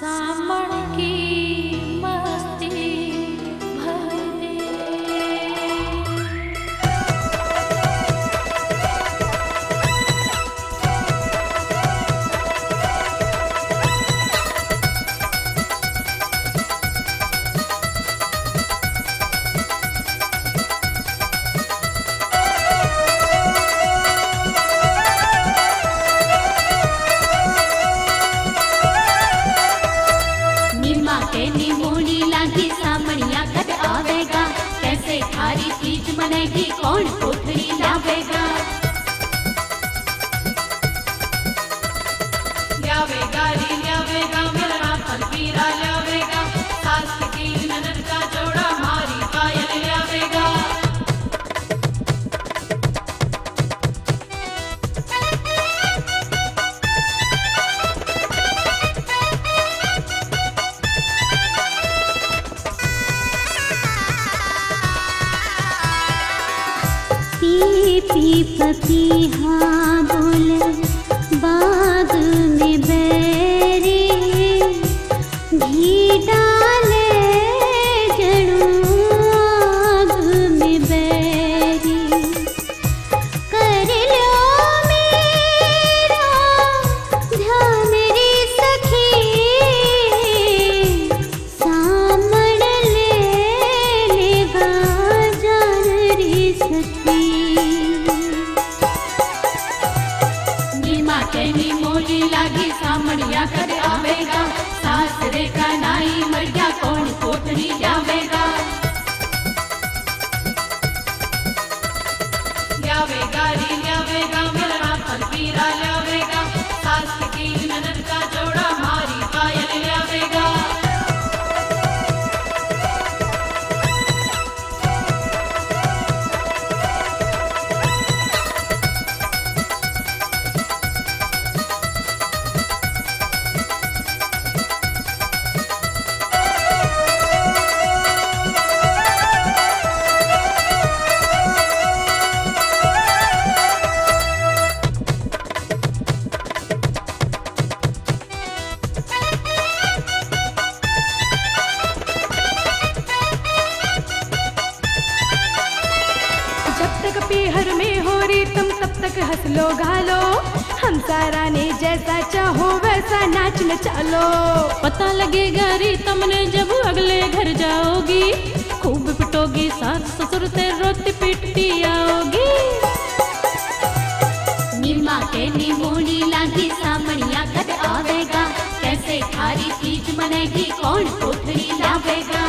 सामण की मस्ती भर दे। निमोली लागी सामणिया कद आवेगा, कैसे थारी तीज मनेगी, कौन कोठरी लावेगा। ल्यावेगा री ल्यावेगा, मेरा फलपीरा ल्यावेगा, सास की ननद का जोड़ा मारी पायल ल्यावेगा। पी पपीहा बोले बाग में बैरी, घी डाले जड़ों आग में बैरी। कर लो मेरा ध्यान रे सखी, सामण ले लेगा जान रे सखी। निमोली लागी सामणिया कर आवेगा, सासरे का नाई मर गया, कौन कोठरी लावेगा। ल्यावेगा री ल्यावेगा, मेरा फलपीरा ल्यावेगा, सास की ननद का जोड़ा मारी पायल ल्यावेगा। पीहर में हो रही तुम तब तक हंस लो गालो, हम सारा ने जैसा चाहो वैसा नाच न चालो। पता लगेगा रे तुमने जब अगले घर जाओगी, खूब पिटोगी सास ससुर से रोती पीटती आओगी। निमोली लागी सामणिया कद आवेगा, कैसे थारी तीज मनेगी, कौन कोठरी लावेगा।